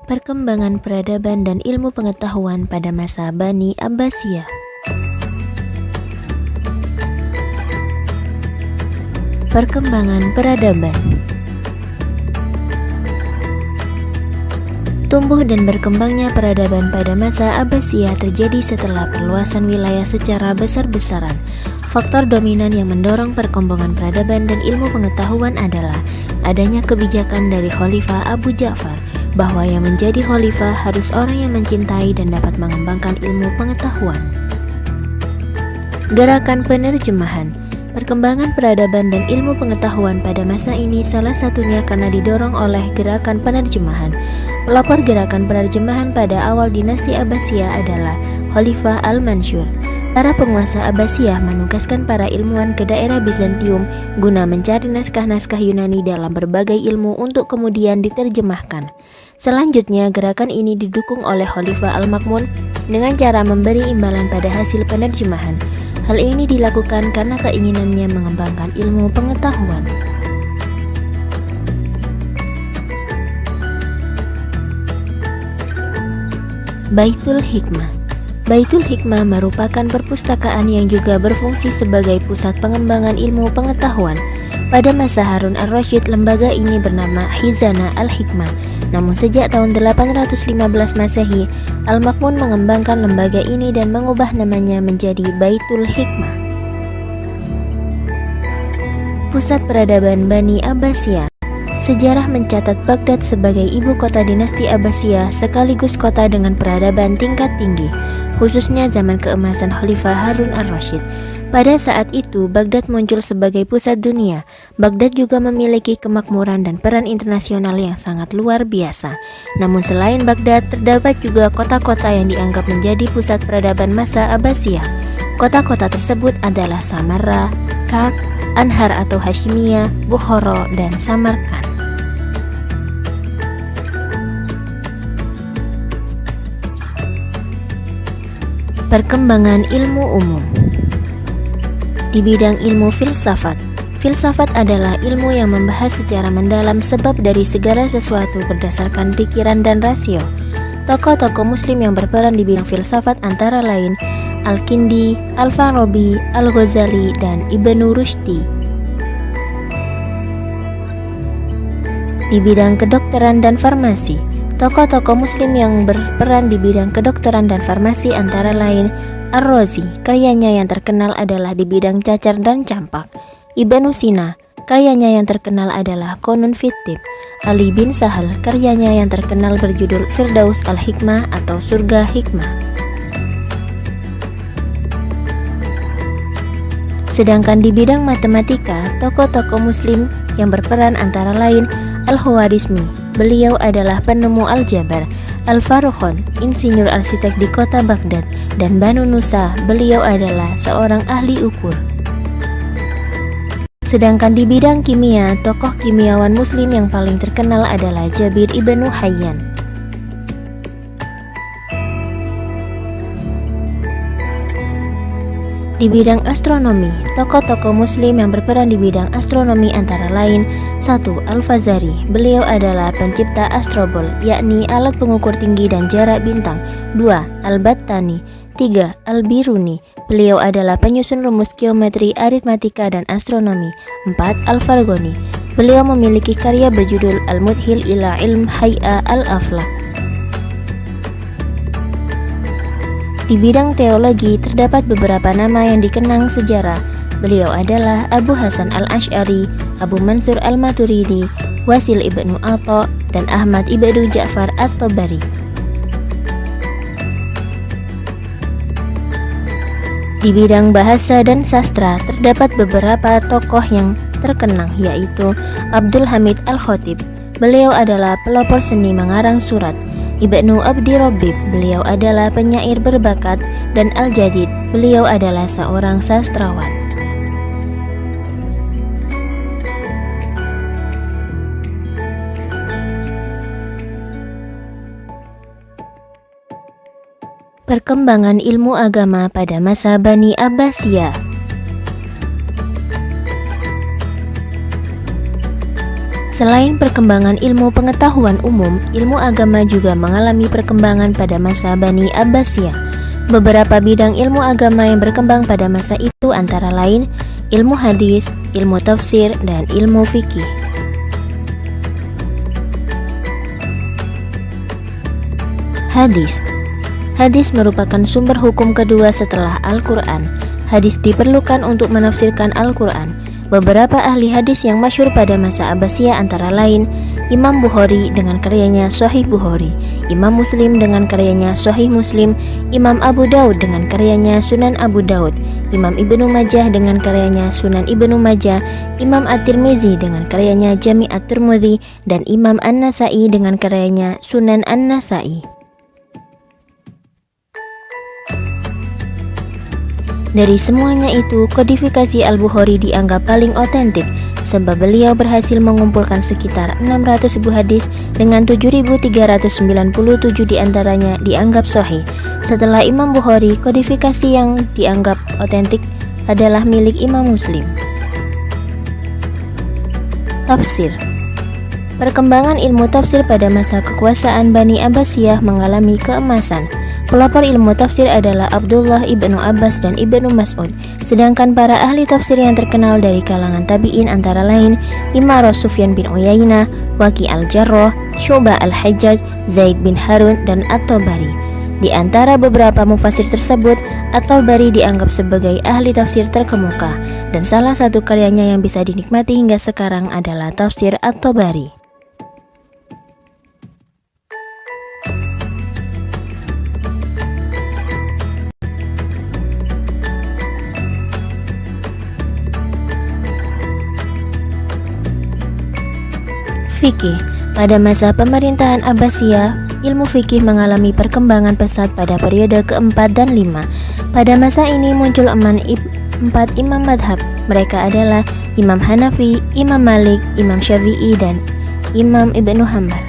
Perkembangan peradaban dan ilmu pengetahuan pada masa Bani Abbasiyah. Perkembangan peradaban. Tumbuh dan berkembangnya peradaban pada masa Abbasiyah terjadi setelah perluasan wilayah secara besar-besaran. Faktor dominan yang mendorong perkembangan peradaban dan ilmu pengetahuan adalah adanya kebijakan dari Khalifah Abu Ja'far bahwa yang menjadi khalifah harus orang yang mencintai dan dapat mengembangkan ilmu pengetahuan. Gerakan penerjemahan. Perkembangan peradaban dan ilmu pengetahuan pada masa ini salah satunya karena didorong oleh gerakan penerjemahan. Pelopor gerakan penerjemahan pada awal dinasti Abbasiyah adalah Khalifah Al-Mansur. Para penguasa Abbasiyah menugaskan para ilmuwan ke daerah Bizantium guna mencari naskah-naskah Yunani dalam berbagai ilmu untuk kemudian diterjemahkan. Selanjutnya, gerakan ini didukung oleh Khalifah Al-Ma'mun dengan cara memberi imbalan pada hasil penerjemahan. Hal ini dilakukan karena keinginannya mengembangkan ilmu pengetahuan. Baitul Hikmah. Baitul Hikmah merupakan perpustakaan yang juga berfungsi sebagai pusat pengembangan ilmu pengetahuan. Pada masa Harun Ar-Rasyid, lembaga ini bernama Khizanah Al-Hikmah. Namun sejak tahun 815 Masehi, Al-Ma'mun mengembangkan lembaga ini dan mengubah namanya menjadi Baitul Hikmah. Pusat peradaban Bani Abbasiyah. Sejarah mencatat Baghdad sebagai ibu kota dinasti Abbasiyah sekaligus kota dengan peradaban tingkat tinggi, khususnya zaman keemasan Khalifah Harun Ar-Rasyid. Pada saat itu, Baghdad muncul sebagai pusat dunia. Baghdad juga memiliki kemakmuran dan peran internasional yang sangat luar biasa. Namun selain Baghdad, terdapat juga kota-kota yang dianggap menjadi pusat peradaban masa Abbasiyah. Kota-kota tersebut adalah Samarra, Kark, Anhar atau Hashimiyah, Bukhara, dan Samarkand. Perkembangan ilmu umum. Di bidang ilmu filsafat. Filsafat adalah ilmu yang membahas secara mendalam sebab dari segala sesuatu berdasarkan pikiran dan rasio. Tokoh-tokoh muslim yang berperan di bidang filsafat antara lain Al-Kindi, Al-Farabi, Al-Ghazali, dan Ibnu Rushdi. Di bidang kedokteran dan farmasi. Tokoh-tokoh muslim yang berperan di bidang kedokteran dan farmasi antara lain Ar-Razi, karyanya yang terkenal adalah di bidang cacar dan campak. Ibnu Sina, karyanya yang terkenal adalah Qanun fit Tibb. Ali bin Sahal, karyanya yang terkenal berjudul Firdaus Al-Hikmah atau Surga Hikmah. Sedangkan di bidang matematika, tokoh-tokoh muslim yang berperan antara lain Al-Khwarizmi, beliau adalah penemu aljabar. Al-Farukhan, insinyur arsitek di kota Baghdad, dan Banu Nusa, beliau adalah seorang ahli ukur. Sedangkan di bidang kimia, tokoh kimiawan muslim yang paling terkenal adalah Jabir ibnu Hayyan. Di bidang astronomi, tokoh-tokoh muslim yang berperan di bidang astronomi antara lain 1. Al-Fazari, beliau adalah pencipta astrobol, yakni alat pengukur tinggi dan jarak bintang. 2. Al-Battani. 3. Al-Biruni, beliau adalah penyusun rumus geometri, aritmatika, dan astronomi. 4. Al-Farghani, beliau memiliki karya berjudul Al-Mudhil ila Ilm Hay'a Al-Aflak. Di bidang teologi terdapat beberapa nama yang dikenang sejarah. Beliau adalah Abu Hasan Al-Asy'ari, Abu Mansur Al-Maturidi, Wasil ibnu Atha, dan Ahmad ibnu Ja'far At-Tabari. Di bidang bahasa dan sastra terdapat beberapa tokoh yang terkenang, yaitu Abdul Hamid Al-Khatib. Beliau adalah pelopor seni mengarang surat. Ibnu Abdi Rabbib, beliau adalah penyair berbakat, dan Al-Jadid, beliau adalah seorang sastrawan. Perkembangan ilmu agama pada masa Bani Abbasiyah. Selain perkembangan ilmu pengetahuan umum, ilmu agama juga mengalami perkembangan pada masa Bani Abbasiyah. Beberapa bidang ilmu agama yang berkembang pada masa itu antara lain ilmu hadis, ilmu tafsir, dan ilmu fikih. Hadis. Hadis merupakan sumber hukum kedua setelah Al-Quran. Hadis diperlukan untuk menafsirkan Al-Quran. Beberapa ahli hadis yang masyhur pada masa Abbasiyah antara lain Imam Bukhari dengan karyanya Sahih Bukhari, Imam Muslim dengan karyanya Sahih Muslim, Imam Abu Daud dengan karyanya Sunan Abu Daud, Imam Ibnu Majah dengan karyanya Sunan Ibnu Majah, Imam At-Tirmizi dengan karyanya Jami' At-Tirmidzi, dan Imam An-Nasa'i dengan karyanya Sunan An-Nasa'i. Dari semuanya itu, kodifikasi Al-Bukhari dianggap paling otentik sebab beliau berhasil mengumpulkan sekitar 600.000 hadis dengan 7.397 diantaranya dianggap sahih. Setelah Imam Bukhari, kodifikasi yang dianggap otentik adalah milik Imam Muslim. Tafsir. Perkembangan ilmu tafsir pada masa kekuasaan Bani Abbasiyah mengalami keemasan. Pelopor ilmu tafsir adalah Abdullah ibnu Abbas dan Ibnu Mas'ud, sedangkan para ahli tafsir yang terkenal dari kalangan tabi'in antara lain Imam Sufyan bin Uyainah, Waqi' al-Jarrah, Syu'bah al-Hajjaj, Zaid bin Harun, dan At-Tabari. Di antara beberapa mufassir tersebut, At-Tabari dianggap sebagai ahli tafsir terkemuka, dan salah satu karyanya yang bisa dinikmati hingga sekarang adalah tafsir At-Tabari. Fikih. Pada masa pemerintahan Abbasiyah, ilmu fikih mengalami perkembangan pesat pada periode keempat dan lima. Pada masa ini muncul empat imam madhab. Mereka adalah Imam Hanafi, Imam Malik, Imam Syafi'i, dan Imam Ibnu Hanbal.